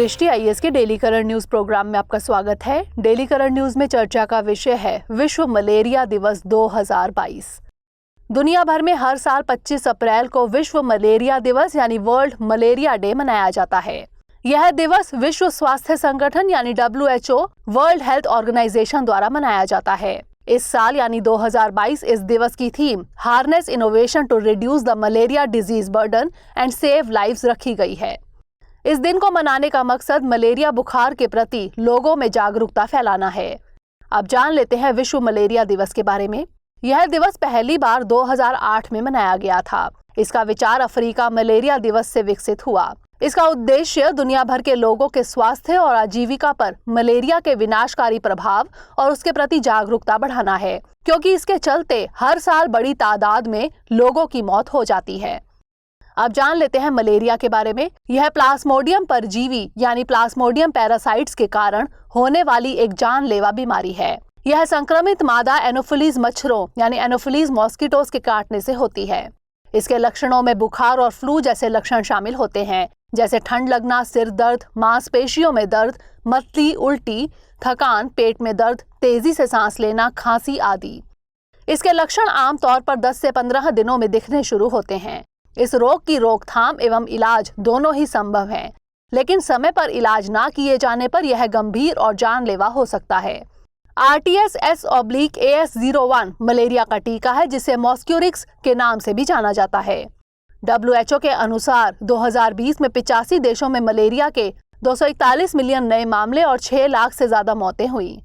दृष्टि आईएएस के daily current news programme में आपका स्वागत है। डेली करंट न्यूज में चर्चा का विषय है विश्व मलेरिया दिवस 2022। दुनिया भर में हर साल 25 अप्रैल को विश्व मलेरिया दिवस यानी वर्ल्ड मलेरिया डे मनाया जाता है। यह दिवस विश्व स्वास्थ्य संगठन यानी WHO वर्ल्ड हेल्थ ऑर्गेनाइजेशन द्वारा मनाया जाता है। इस साल यानी 2022 इस दिवस की theme harness innovation to reduce the malaria disease burden and save lives रखी गई है। इस दिन को मनाने का मकसद मलेरिया बुखार के प्रति लोगों में जागरूकता फैलाना है। अब जान लेते हैं विश्व मलेरिया दिवस के बारे में। यह दिवस पहली बार 2008 में मनाया गया था। इसका विचार अफ्रीका मलेरिया दिवस से विकसित हुआ। इसका उद्देश्य दुनिया भर के लोगों के स्वास्थ्य और आजीविका पर मलेरिया के विनाशकारी प्रभाव और उसके प्रति जागरूकता बढ़ाना है, क्योंकि इसके चलते हर साल बड़ी तादाद में लोगों की मौत हो जाती है। अब जान लेते हैं मलेरिया के बारे में। यह प्लाज्मोडियम परजीवी यानी प्लाज्मोडियम पैरासाइट्स के कारण होने वाली एक जानलेवा बीमारी है। यह संक्रमित मादा एनोफिलीज मच्छरों यानी एनोफिलीज मॉस्किटोज के काटने से होती है। इसके लक्षणों में बुखार और फ्लू जैसे लक्षण शामिल होते हैं, जैसे ठंड लगना, सिर दर्द, मांसपेशियों में दर्द, मतली, उल्टी, थकान, पेट में दर्द, तेजी से सांस लेना, खांसी आदि। इसके लक्षण आमतौर पर 10 से 15 दिनों में दिखने शुरू होते हैं। इस रोग की रोकथाम एवं इलाज दोनों ही संभव है, लेकिन समय पर इलाज ना किए जाने पर यह गंभीर और जानलेवा हो सकता है। RTS-AS01 मलेरिया का टीका है, जिसे मॉस्क्यूरिक्स के नाम से भी जाना जाता है। WHO के अनुसार 2020 में 85 देशों में मलेरिया के 241 मिलियन नए मामले और 6 लाख से ज्यादा मौतें हुई।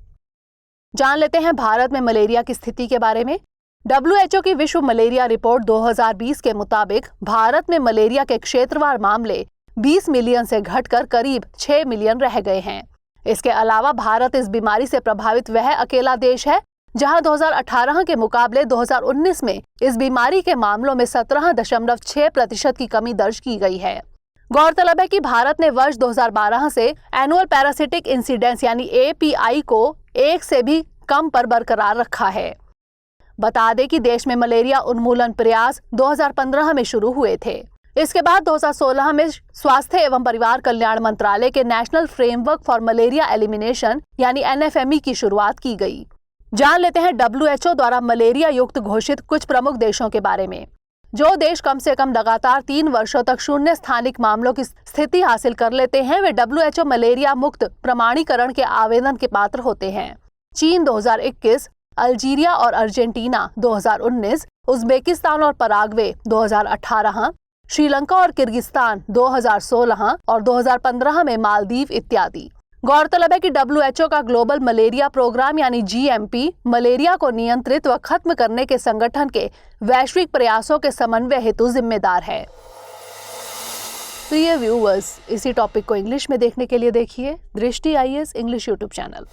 जान लेते हैं भारत में मलेरिया की स्थिति के बारे में। WHO की विश्व मलेरिया रिपोर्ट 2020 के मुताबिक भारत में मलेरिया के क्षेत्रवार मामले 20 मिलियन से घटकर करीब 6 मिलियन रह गए हैं। इसके अलावा भारत इस बीमारी से प्रभावित वह अकेला देश है जहां 2018 के मुकाबले 2019 में इस बीमारी के मामलों में 17.6% की कमी दर्ज की गई है। गौरतलब है कि भारत ने वर्ष 2012 से एनुअल पैरासिटिक इंसिडेंस यानी API को 1 से भी कम पर बरकरार रखा है। बता दें कि देश में मलेरिया उन्मूलन प्रयास 2015 में शुरू हुए थे। इसके बाद 2016 में स्वास्थ्य एवं परिवार कल्याण मंत्रालय के national framework for malaria elimination यानी NFME की शुरुआत की गई। जान लेते हैं WHO द्वारा मलेरिया युक्त घोषित कुछ प्रमुख देशों के बारे में। जो देश कम से कम लगातार 3 वर्षों तक शून्य स्थानिक मामलों की स्थिति हासिल कर लेते हैं, वे WHO मलेरिया मुक्त प्रमाणीकरण के आवेदन के पात्र होते हैं। चीन 2021, अल्जीरिया और अर्जेंटीना 2019, उज्बेकिस्तान और पराग्वे 2018, श्रीलंका और किर्गिस्तान 2016 और 2015 में मालदीव इत्यादि। गौरतलब है कि WHO का ग्लोबल मलेरिया प्रोग्राम यानी GMP मलेरिया को नियंत्रित व खत्म करने के संगठन के वैश्विक प्रयासों के समन्वय हेतु जिम्मेदार है। प्रिय व्यूअर्स, इसी टॉपिक को इंग्लिश में देखने के लिए देखिए दृष्टि आईएएस इंग्लिश यूट्यूब चैनल।